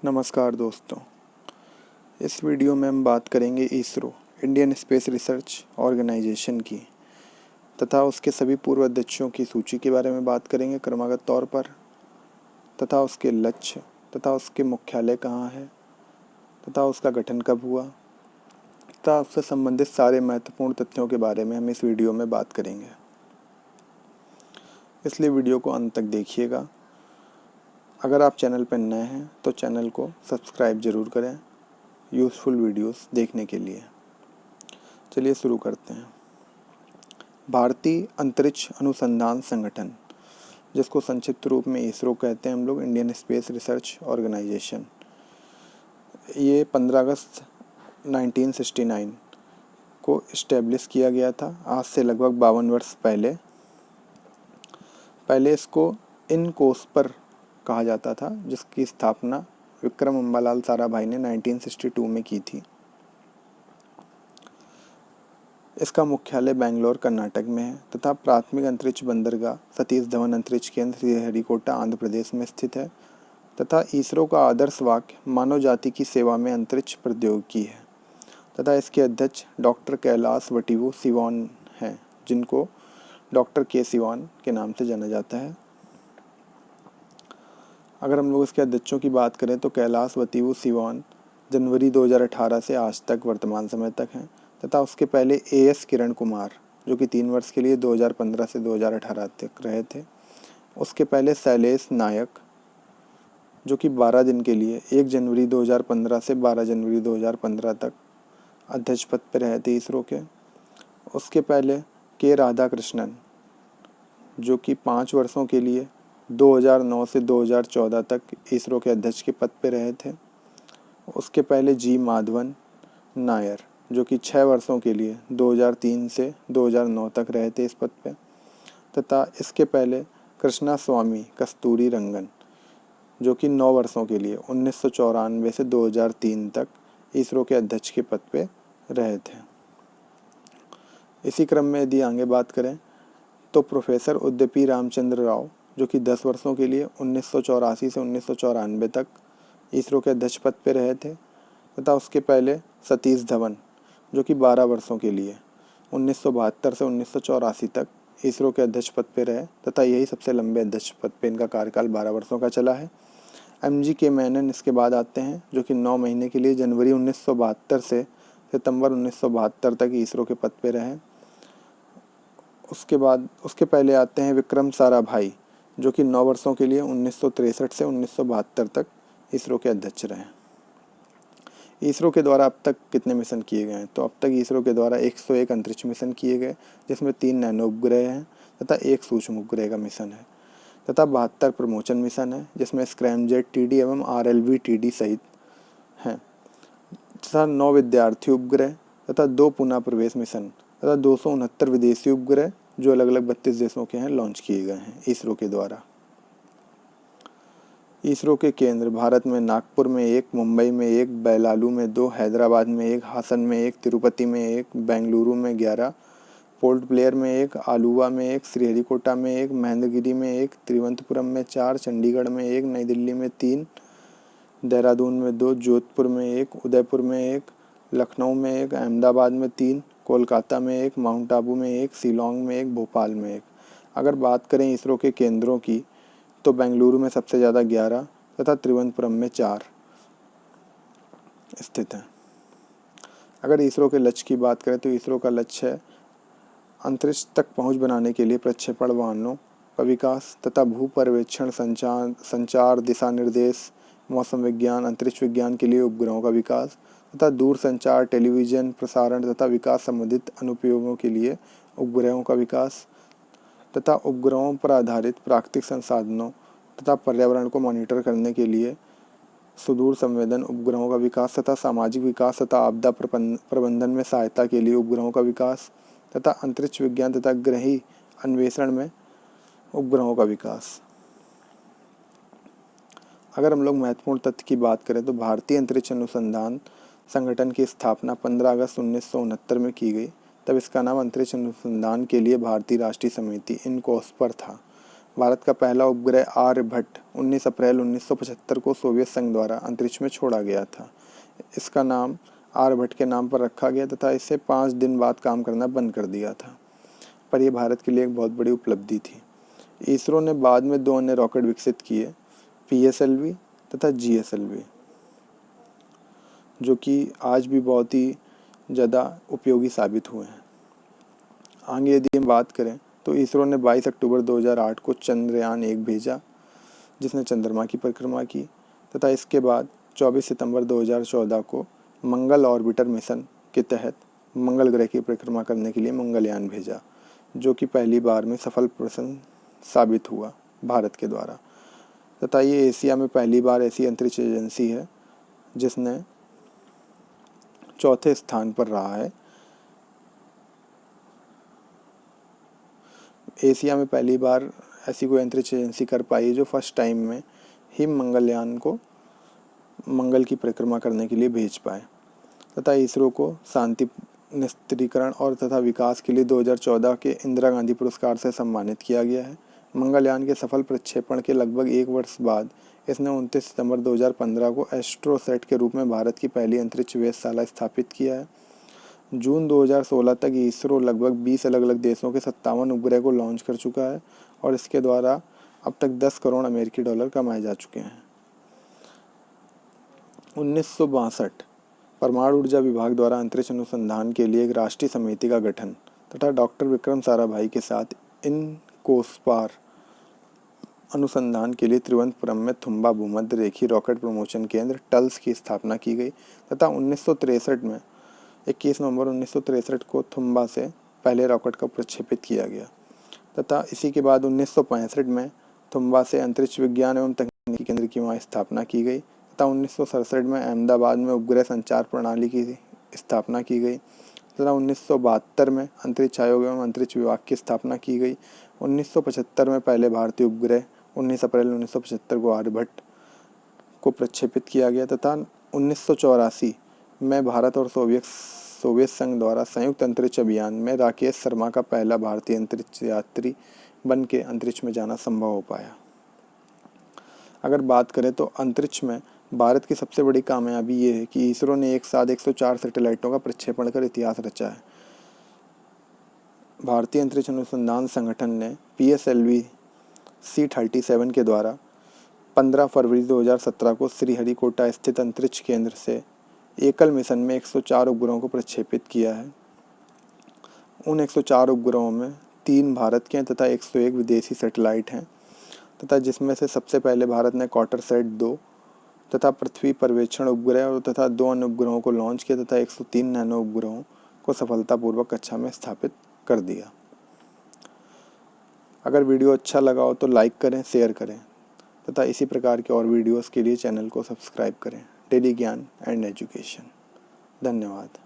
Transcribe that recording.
नमस्कार दोस्तों। इस वीडियो में हम बात करेंगे ISRO Indian Space Research Organisation की तथा उसके सभी पूर्व अध्यक्षों की सूची के बारे में बात करेंगे क्रमागत तौर पर, तथा उसके लक्ष्य तथा उसके मुख्यालय कहाँ है तथा उसका गठन कब हुआ तथा उससे संबंधित सारे महत्वपूर्ण तथ्यों के बारे में हम इस वीडियो में बात करेंगे, इसलिए वीडियो को अंत तक देखिएगा। अगर आप चैनल पर नए हैं तो चैनल को सब्सक्राइब ज़रूर करें यूज़फुल वीडियोस देखने के लिए। चलिए शुरू करते हैं। भारतीय अंतरिक्ष अनुसंधान संगठन, जिसको संक्षिप्त रूप में इसरो कहते हैं हम लोग, इंडियन स्पेस रिसर्च ऑर्गेनाइजेशन, ये 15 अगस्त 1969 को इस्टेब्लिश किया गया था, आज से लगभग 52 वर्ष पहले। पहले इसको इनकोस्पर कहा जाता था, जिसकी स्थापना विक्रम अम्बालाल साराभाई ने 1962 में की थी। इसका मुख्यालय बेंगलोर कर्नाटक में है तथा प्राथमिक अंतरिक्ष बंदरगाह सतीश धवन अंतरिक्ष केंद्र श्रीहरिकोटा आंध्र प्रदेश में स्थित है तथा इसरो का आदर्श वाक्य मानव जाति की सेवा में अंतरिक्ष प्रौद्योगिकी है तथा इसके अध्यक्ष डॉक्टर कैलाश वटिवु सिवान हैं, जिनको डॉक्टर के सिवान के नाम से जाना जाता है। अगर हम लोग इसके अध्यक्षों की बात करें तो कैलाश वटिवु सिवान जनवरी 2018 से आज तक वर्तमान समय तक हैं तथा उसके पहले एएस किरण कुमार, जो कि 3 वर्ष के लिए 2015 से 2018 तक रहे थे। उसके पहले शैलेश नायक, जो कि 12 दिन के लिए 1 जनवरी 2015 से 12 जनवरी 2015 तक अध्यक्ष पद पर रहे थे इसरो के। उसके पहले के राधाकृष्णन, जो कि 5 वर्षों के लिए 2009 से 2014 तक इसरो के अध्यक्ष के पद पर रहे थे। उसके पहले जी माधवन नायर, जो कि 6 वर्षों के लिए 2003 से 2009 तक रहे थे इस पद पे, तथा इसके पहले कृष्णा स्वामी कस्तूरी रंगन, जो कि 9 वर्षों के लिए 1994 से 2003 तक इसरो के अध्यक्ष के पद पे रहे थे। इसी क्रम में यदि आगे बात करें तो प्रोफेसर उद्यपी रामचंद्र राव, जो कि 10 वर्षों के लिए 1984 से 1994 तक इसरो के अध्यक्ष पद पे रहे थे, तथा उसके पहले सतीश धवन, जो कि 12 वर्षों के लिए 1972 से 1984 तक इसरो के अध्यक्ष पद पे रहे तथा यही सबसे लंबे अध्यक्ष पद पे इनका कार्यकाल 12 वर्षों का चला है। एमजी के मेनन इसके बाद आते हैं, जो कि 9 महीने के लिए जनवरी 1972 से सितंबर 1972 तक इसरो के पद पे रहे। उसके पहले आते हैं विक्रम साराभाई, जो कि 9 वर्षों के लिए 1963 से 1972 तक इसरो के अध्यक्ष रहे। इसरो के द्वारा अब तक कितने मिशन किए गए हैं, तो अब तक इसरो के द्वारा 101 अंतरिक्ष मिशन किए गए, जिसमें 3 नैनो उपग्रह हैं तथा 1 सूक्ष्म उपग्रह का मिशन है तथा 72 प्रमोशन मिशन है, जिसमें स्क्रैमजेट टीडी एवं आरएलवी टीडी सहित हैं तथा 9 विद्यार्थी उपग्रह तथा 2 पुनः प्रवेश मिशन तथा 269 विदेशी उपग्रह, जो अलग अलग 32 देशों के हैं, लॉन्च किए गए हैं इसरो के द्वारा। इसरो के केंद्र भारत में नागपुर में 1, मुंबई में 1, बेलालू में 2, हैदराबाद में 1, हासन में 1, तिरुपति में 1, बेंगलुरु में 11, पोर्ट ब्लेयर में 1, आलुवा में 1, श्रीहरिकोटा में 1, महेंद्रगिरी में 1, तिरुवनंतपुरम में 4, चंडीगढ़ में 1, नई दिल्ली में 3, देहरादून में 2, जोधपुर में 1, उदयपुर में 1, लखनऊ में 1, अहमदाबाद में 3, कोलकाता में 1, माउंट आबू में 1, शिलोंग में 1, भोपाल में 1। अगर बात करें इसरो के केंद्रों की तो बेंगलुरु में सबसे ज़्यादा 11 तथा तिरुवनंतपुरम में 4 स्थित हैं। अगर इसरो के लक्ष्य की बात करें तो इसरो का लक्ष्य है अंतरिक्ष तक पहुंच बनाने के लिए प्रक्षेपण वाहनों का विकास तथा भू पर्यवेक्षण, संचार, दिशा निर्देश, मौसम विज्ञान, अंतरिक्ष विज्ञान के लिए उपग्रहों का विकास तथा दूर संचार, टेलीविजन प्रसारण तथा विकास संबंधित अनुप्रयोगों के लिए उपग्रहों का विकास तथा उपग्रहों पर आधारित प्राकृतिक संसाधनों तथा पर्यावरण को मॉनिटर करने के लिए सुदूर संवेदन उपग्रहों का विकास तथा सामाजिक विकास तथा आपदा प्रबंधन में सहायता के लिए उपग्रहों का विकास तथा अंतरिक्ष विज्ञान तथा ग्रही अन्वेषण में उपग्रहों का विकास। अगर हम लोग महत्वपूर्ण तथ्य की बात करें तो भारतीय अंतरिक्ष अनुसंधान संगठन की स्थापना 15 अगस्त 1969 में की गई। तब इसका नाम अंतरिक्ष अनुसंधान के लिए भारतीय राष्ट्रीय समिति इनकोस्पर था। भारत का पहला उपग्रह आर्यभट्ट 19 अप्रैल 1975 को सोवियत संघ द्वारा अंतरिक्ष में छोड़ा गया था। इसका नाम आर्यभट्ट के नाम पर रखा गया तथा इसे 5 दिन बाद काम करना बंद कर दिया था, पर यह भारत के लिए एक बहुत बड़ी उपलब्धि थी। इसरो ने बाद में 2 अन्य रॉकेट विकसित किए, PSLV तथा GSLV, जो कि आज भी बहुत ही ज़्यादा उपयोगी साबित हुए हैं। आगे यदि हम बात करें तो इसरो ने 22 अक्टूबर 2008 को चंद्रयान 1 भेजा, जिसने चंद्रमा की परिक्रमा की, तथा इसके बाद 24 सितंबर 2014 को मंगल ऑर्बिटर मिशन के तहत मंगल ग्रह की परिक्रमा करने के लिए मंगलयान भेजा, जो कि पहली बार में सफल प्रश्न साबित हुआ भारत के द्वारा। तथा ये एशिया में पहली बार ऐसी अंतरिक्ष एजेंसी है जिसने चौथे स्थान पर रहा है। एशिया में पहली बार ऐसी कोई अंतरिक्ष एजेंसी कर पाई जो फर्स्ट टाइम में ही मंगलयान को मंगल की परिक्रमा करने के लिए भेज पाए। तथा इसरो को शांति निस्त्रीकरण और तथा विकास के लिए 2014 के इंदिरा गांधी पुरस्कार से सम्मानित किया गया है। मंगलयान के सफल प्रक्षेपण के लगभग 1 वर्ष बाद इसने 29 सितंबर 2015 को एस्ट्रोसैट के रूप में भारत की पहली अंतरिक्ष वेधशाला स्थापित किया है। जून 2016 तक इसरो लगभग 20 अलग अलग देशों के 57 उपग्रह को लॉन्च कर चुका है और इसके द्वारा अब तक 10 करोड़ अमेरिकी डॉलर कमाए जा चुके हैं। 1962 परमाणु ऊर्जा विभाग द्वारा अंतरिक्ष अनुसंधान के लिए एक राष्ट्रीय समिति का गठन तथा डॉक्टर विक्रम साराभाई के साथ इनकोस्पार अनुसंधान के लिए तिरुवनंतपुरम में थुम्बा भूमध्य रेखीय रॉकेट प्रमोशन केंद्र टल्स की स्थापना की गई तथा 1963 में 21 नवंबर 1963 को थुम्बा से पहले रॉकेट को प्रक्षेपित किया गया तथा इसी के बाद 1965 में थुम्बा से अंतरिक्ष विज्ञान एवं तकनीकी केंद्र की वहाँ स्थापना की गई तथा 1967 में अहमदाबाद में उपग्रह संचार प्रणाली की स्थापना की गई तथा 1972 में अंतरिक्ष आयोग एवं अंतरिक्ष विभाग की स्थापना की गई। 1975 में पहले भारतीय उपग्रह 19 अप्रैल 1975 को आर्यभट्ट को प्रक्षेपित किया गया तथा 1984 में भारत और सोवियत संघ द्वारा संयुक्त अंतरिक्ष अभियान में राकेश शर्मा का पहला भारतीय अंतरिक्ष यात्री बन के अंतरिक्ष में जाना संभव हो पाया। अगर बात करें तो अंतरिक्ष में भारत की सबसे बड़ी कामयाबी ये है कि इसरो ने एक साथ 104 सैटेलाइटों का प्रक्षेपण कर इतिहास रचा है। भारतीय अंतरिक्ष अनुसंधान संगठन ने PSLV C-37 के द्वारा 15 फरवरी 2017 को श्रीहरिकोटा स्थित अंतरिक्ष केंद्र से एकल मिशन में 104 उपग्रहों को प्रक्षेपित किया है। उन 104 उपग्रहों में 3 भारत के तथा 101 विदेशी सैटेलाइट हैं तथा जिसमें से सबसे पहले भारत ने क्वार्टरसैट 2 तथा पृथ्वी पर्यवेक्षण उपग्रह और तथा 2 अन्य उपग्रहों को लॉन्च किया तथा 103 नैनो उपग्रहों को सफलतापूर्वक कक्षा में स्थापित कर दिया। अगर वीडियो अच्छा लगा हो तो लाइक करें, शेयर करें तथा इसी प्रकार के और वीडियोस के लिए चैनल को सब्सक्राइब करें। डेली ज्ञान एंड एजुकेशन। धन्यवाद।